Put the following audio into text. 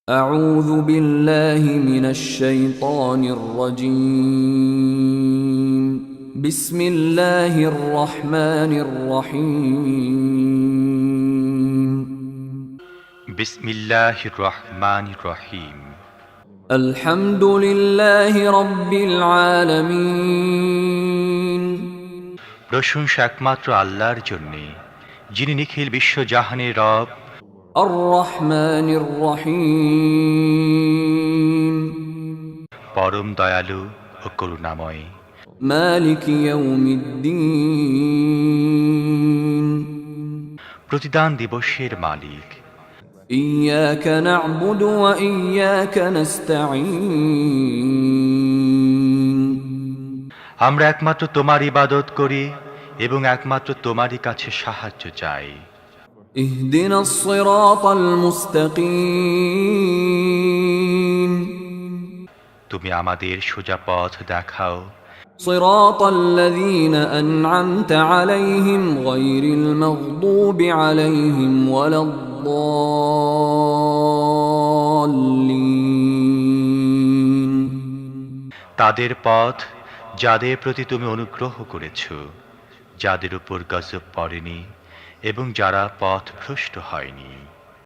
أعوذ بالله من الشيطان الرجيم بسم الله الرحمن الرحيم বিসমিল্লাহির রহমানির রহিম। الحمد لله رب العالمين প্রশংসা একমাত্র আল্লাহর জন্যে, যিনি নিখিল বিশ্বজাহানের রব, الرحمن الرحيم পরম দয়ালু ও করুণাময়। مالك يوم الدين প্রতিদান দিবসের মালিক। إياك نعبد وإياك نستعين আমরা একমাত্র তোমার ইবাদত করি এবং একমাত্র তোমারই কাছে সাহায্য চাই। اهدنا الصراط المستقيم তুমি আমাদের সোজা পথ দেখাও, صراط الذين أنعمت عليهم غير المغضوب عليهم ولا الضالين তাদের পথ যাদের প্রতি তুমি অনুগ্রহ করেছ, যাদের উপর গজব পড়েনি এবং যারা পথভ্রষ্ট হয়নি।